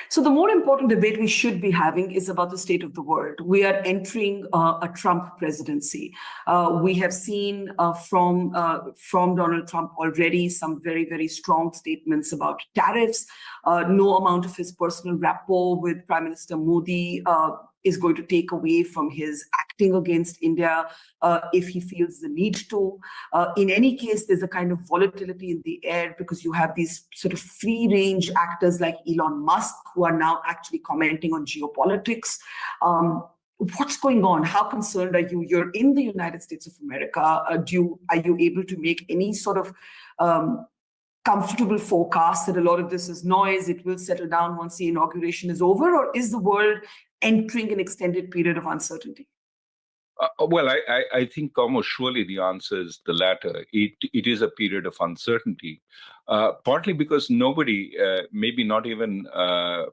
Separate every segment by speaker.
Speaker 1: So the more important debate we should be having is about the state of the world. We are entering a Trump presidency. We have seen from Donald Trump already some very, very strong statements about tariffs. No amount of his personal rapport with Prime Minister Modi is going to take away from his acting against India if he feels the need to. In any case, there's a kind of volatility in the air because you have these sort of free-range actors like Elon Musk who are now actually commenting on geopolitics. What's going on? How concerned are you? You're in the United States of America. Are you able to make any sort of comfortable forecast that a lot of this is noise, it will settle down once the inauguration is over, or is the world entering an extended period of uncertainty?
Speaker 2: Well, I think almost surely the answer is the latter. It is a period of uncertainty, partly because nobody, maybe not even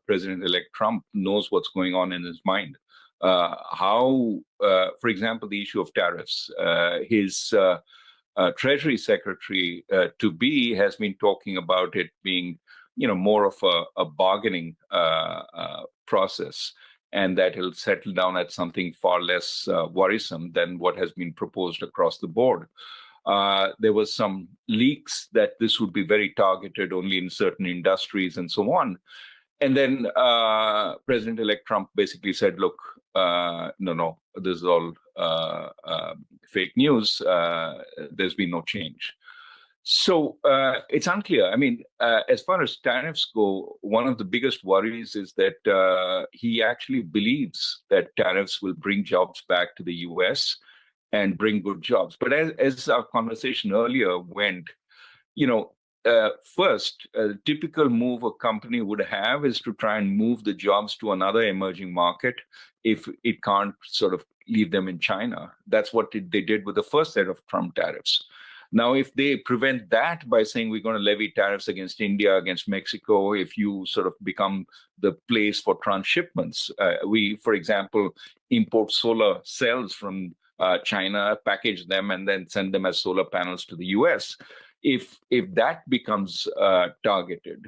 Speaker 2: President-elect Trump, knows what's going on in his mind. For example, the issue of tariffs, his Treasury Secretary to-be has been talking about it being, more of a bargaining process, and that it'll settle down at something far less worrisome than what has been proposed across the board. There was some leaks that this would be very targeted only in certain industries and so on. And then President-elect Trump basically said, look, no, this is all fake news. There's been no change. So it's unclear. I mean, as far as tariffs go, one of the biggest worries is that he actually believes that tariffs will bring jobs back to the US and bring good jobs. But as our conversation earlier went, first, a typical move a company would have is to try and move the jobs to another emerging market if it can't sort of leave them in China. That's what they did with the first set of Trump tariffs. Now, if they prevent that by saying we're going to levy tariffs against India, against Mexico, if you sort of become the place for transshipments, we, for example, import solar cells from China, package them, and then send them as solar panels to the US. If that becomes targeted,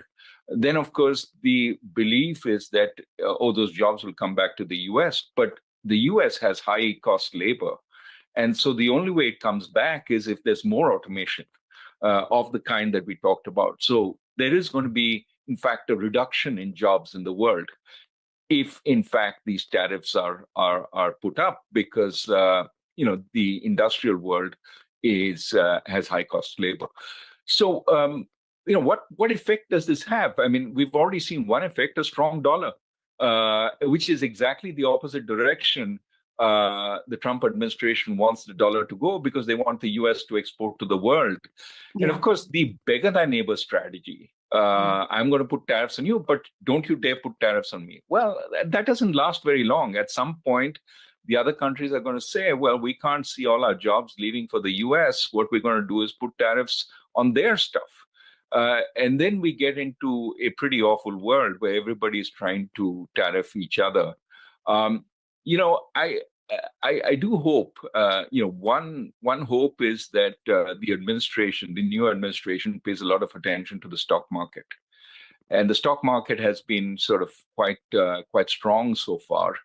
Speaker 2: then, of course, the belief is that, those jobs will come back to the US, but the US has high-cost labor. And so the only way it comes back is if there's more automation of the kind that we talked about. So there is going to be, in fact, a reduction in jobs in the world if, in fact, these tariffs are put up because, the industrial world has high-cost labor. So, what effect does this have? I mean, we've already seen one effect, a strong dollar, which is exactly the opposite direction the Trump administration wants the dollar to go, because they want the US to export to the world. Yeah. And of course, the beggar thy neighbor strategy. I'm going to put tariffs on you, but don't you dare put tariffs on me. Well, that doesn't last very long. At some point, the other countries are going to say, well, we can't see all our jobs leaving for the US. What we're going to do is put tariffs on their stuff. And then we get into a pretty awful world where everybody's trying to tariff each other. I do hope, one hope is that the new administration pays a lot of attention to the stock market. And the stock market has been sort of quite strong so far.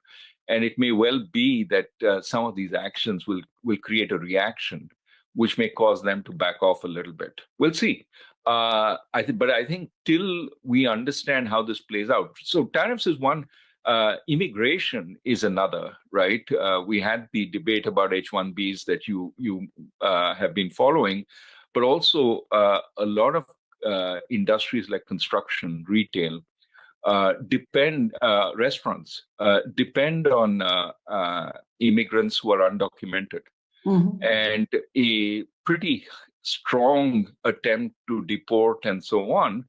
Speaker 2: And it may well be that some of these actions will create a reaction, which may cause them to back off a little bit. We'll see. But I think till we understand how this plays out. So tariffs is one. Immigration is another, right? We had the debate about H-1Bs that you have been following, but also a lot of industries like construction, retail, restaurants depend on immigrants who are undocumented. Mm-hmm. And a pretty strong attempt to deport and so on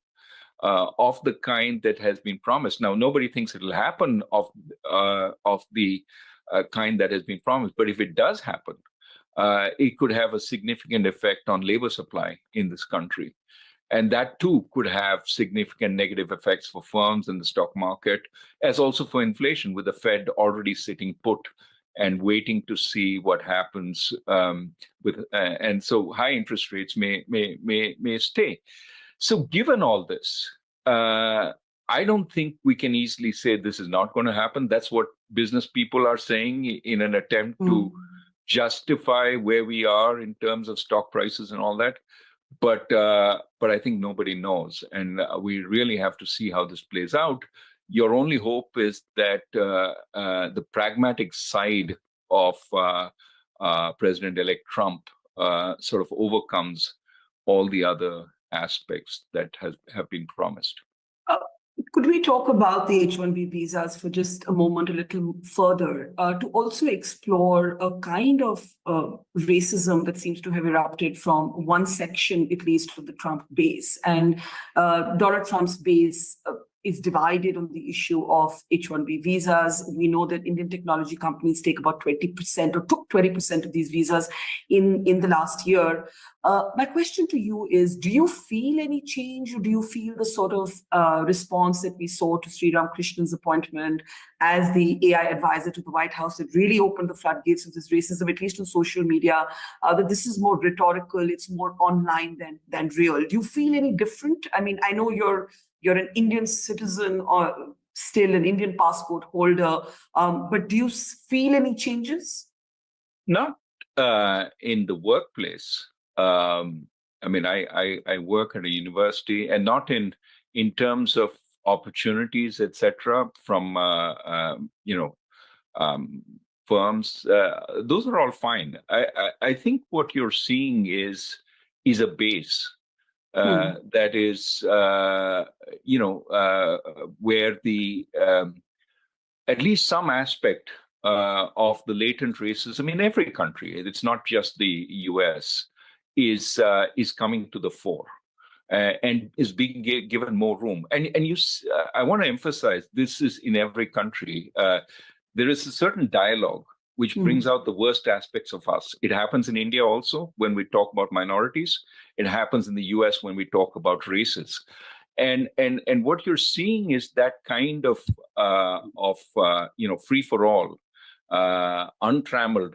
Speaker 2: of the kind that has been promised. Now, nobody thinks it'll happen of the kind that has been promised. But if it does happen, it could have a significant effect on labor supply in this country. And that, too, could have significant negative effects for firms in the stock market, as also for inflation, with the Fed already sitting put and waiting to see what happens. And so high interest rates may stay. So given all this, I don't think we can easily say this is not going to happen. That's what business people are saying in an attempt to justify where we are in terms of stock prices and all that. But I think nobody knows, and we really have to see how this plays out. Your only hope is that the pragmatic side of President-elect Trump sort of overcomes all the other aspects that have been promised.
Speaker 1: Could we talk about the H-1B visas for just a moment, a little further, to also explore a kind of racism that seems to have erupted from one section, at least, of the Trump base? And Donald Trump's base is divided on the issue of H-1B visas. We know that Indian technology companies take about 20% or took 20% of these visas in the last year. My question to you is, do you feel any change, or do you feel the sort of response that we saw to Sri Ramakrishna's appointment as the AI advisor to the White House that really opened the floodgates of this racism, at least on social media, that this is more rhetorical, it's more online than real? Do you feel any different? I mean, I know you're an Indian citizen or still an Indian passport holder, but do you feel any changes?
Speaker 2: Not in the workplace. I mean, I work at a university, and not in terms of opportunities, etc. from firms. Those are all fine. I think what you're seeing is a base. That is, where the at least some aspect of the latent racism in every country, it's not just the US, is coming to the fore and is being given more room. And I want to emphasize, this is in every country. There is a certain dialogue which brings out the worst aspects of us. It happens in India also when we talk about minorities. It happens in the US when we talk about races. And what you're seeing is that kind of free for all, untrammeled.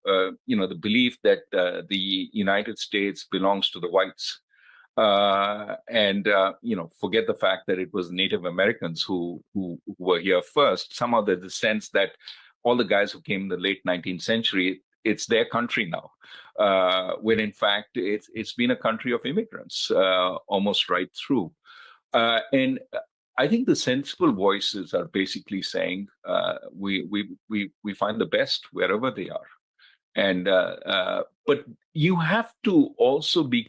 Speaker 2: The belief that the United States belongs to the whites, forget the fact that it was Native Americans who were here first. Somehow there's the sense that all the guys who came in the late 19th century, it's their country now, when in fact it's been a country of immigrants almost right through. And I think the sensible voices are basically saying we find the best wherever they are, and but you have to also be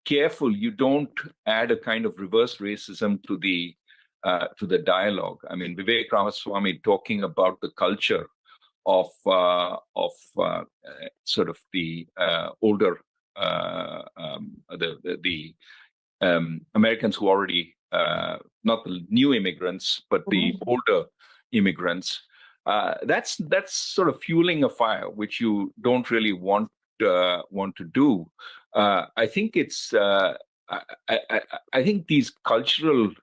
Speaker 2: careful you don't add a kind of reverse racism to the dialogue. I mean, Vivek Ramaswamy talking about the culture of sort of the older the Americans who already not the new immigrants but the older immigrants. That's sort of fueling a fire which you don't really want to do. I think it's I think these cultural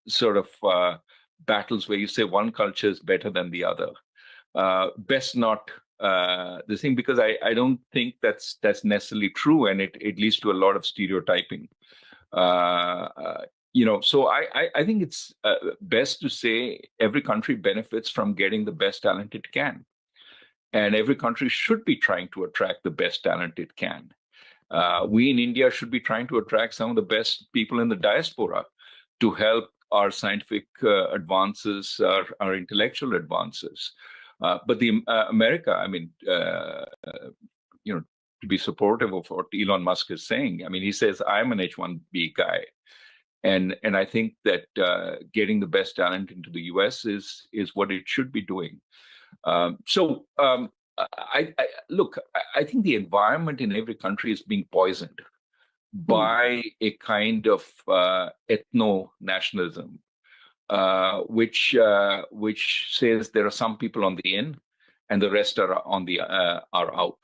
Speaker 2: sort of battles where you say one culture is better than the other, best not the thing, because I don't think that's necessarily true, and it leads to a lot of stereotyping. So I think it's best to say every country benefits from getting the best talent it can, and every country should be trying to attract the best talent it can. We in India should be trying to attract some of the best people in the diaspora to help our scientific advances, our intellectual advances. But the America, I mean, to be supportive of what Elon Musk is saying. I mean, he says, I'm an H-1B guy. And I think that getting the best talent into the US is what it should be doing. I think the environment in every country is being poisoned by a kind of ethno-nationalism, which says there are some people on the in and the rest are out.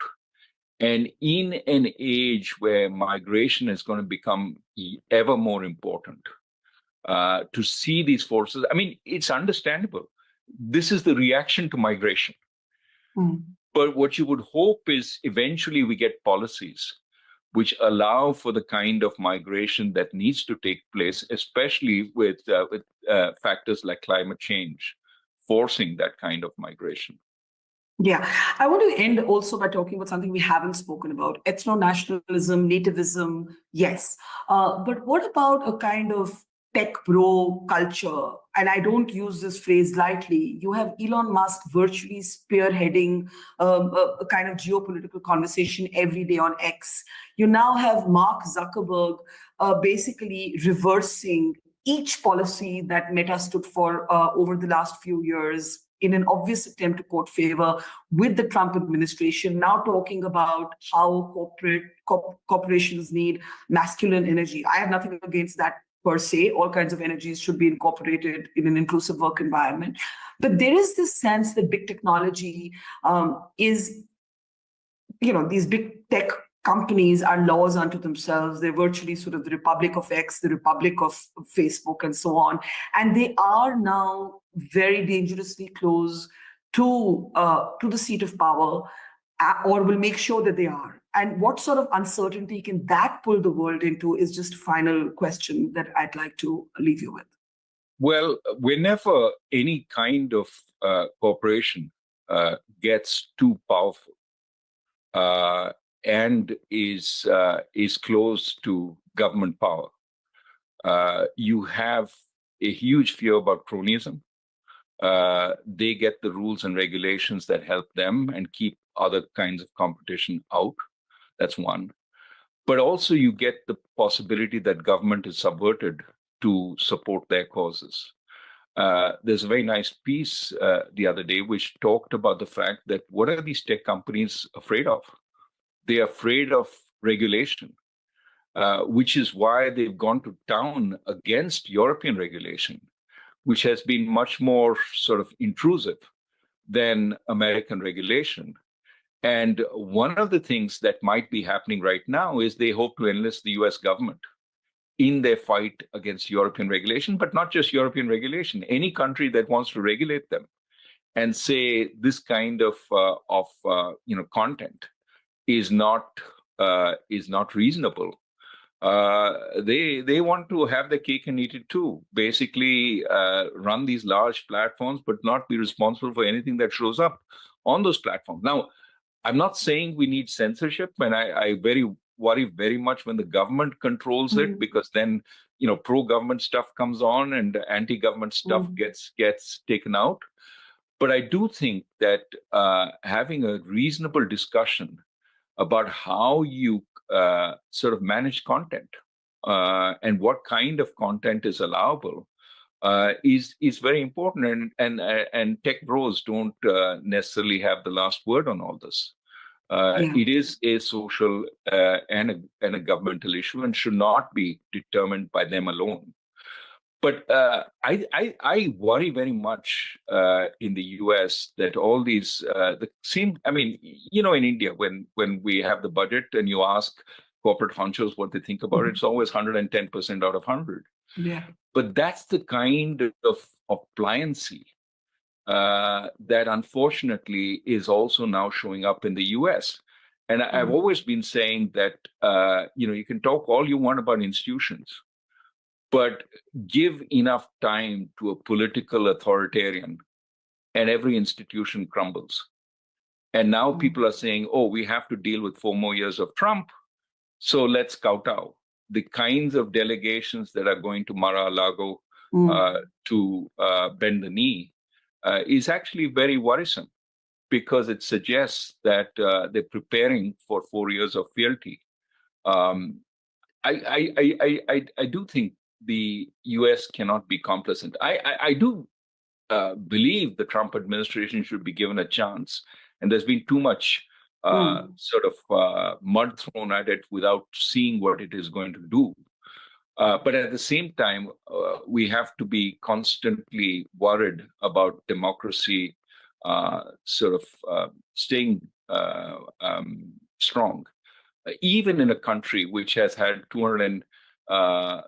Speaker 2: And in an age where migration is going to become ever more important, to see these forces, I mean, it's understandable. This is the reaction to migration. But what you would hope is eventually we get policies which allow for the kind of migration that needs to take place, especially with factors like climate change forcing that kind of migration.
Speaker 1: Yeah, I want to end also by talking about something we haven't spoken about: ethno-nationalism, nativism. Yes, but what about a kind of tech bro culture? And I don't use this phrase lightly. You have Elon Musk virtually spearheading a kind of geopolitical conversation every day on X. You now have Mark Zuckerberg basically reversing each policy that Meta stood for over the last few years in an obvious attempt to court favor with the Trump administration, now talking about how corporations need masculine energy. I have nothing against that per se. All kinds of energies should be incorporated in an inclusive work environment. But there is this sense that big technology is, these big tech companies are laws unto themselves. They're virtually sort of the Republic of X, the Republic of Facebook, and so on. And they are now very dangerously close to the seat of power, or will make sure that they are. And what sort of uncertainty can that pull the world into is just a final question that I'd like to leave you with.
Speaker 2: Well, whenever any kind of corporation gets too powerful, and is close to government power, you have a huge fear about cronyism. They get the rules and regulations that help them and keep other kinds of competition out. That's one. But also you get the possibility that government is subverted to support their causes. There's a very nice piece the other day which talked about the fact that what are these tech companies afraid of? They're afraid of regulation, which is why they've gone to town against European regulation, which has been much more sort of intrusive than American regulation. And one of the things that might be happening right now is they hope to enlist the US government in their fight against European regulation, but not just European regulation, any country that wants to regulate them and say this kind of content is not reasonable. They want to have their cake and eat it too. Basically, run these large platforms, but not be responsible for anything that shows up on those platforms. Now, I'm not saying we need censorship, and I worry very much when the government controls it, because then pro-government stuff comes on and anti-government stuff gets taken out. But I do think that having a reasonable discussion about how you sort of manage content and what kind of content is allowable is very important. And tech bros don't necessarily have the last word on all this. It is a social and a governmental issue and should not be determined by them alone. But I worry very much in the US that all these in India, when we have the budget and you ask corporate honchos what they think about it, it's always 110% out of 100.
Speaker 1: Yeah.
Speaker 2: But that's the kind of pliancy that unfortunately is also now showing up in the US. And I've always been saying that you can talk all you want about institutions, but give enough time to a political authoritarian and every institution crumbles. And now people are saying, oh, we have to deal with 4 more years of Trump, so let's kowtow. The kinds of delegations that are going to Mar-a-Lago to bend the knee is actually very worrisome, because it suggests that they're preparing for 4 years of fealty. I do think the US cannot be complacent. I do believe the Trump administration should be given a chance, and there's been too much mud thrown at it without seeing what it is going to do. But at the same time, we have to be constantly worried about democracy staying strong, even in a country which has had 200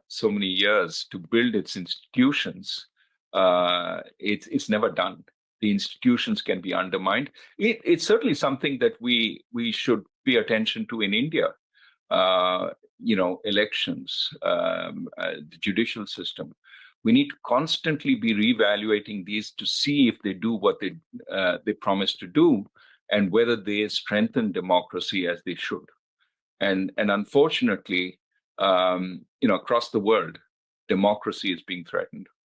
Speaker 2: so many years to build its institutions. It's never done. The institutions can be undermined. It's certainly something that we should pay attention to in India. elections, the judicial system. We need to constantly be reevaluating these to see if they do what they promise to do, and whether they strengthen democracy as they should. And unfortunately, across the world, democracy is being threatened.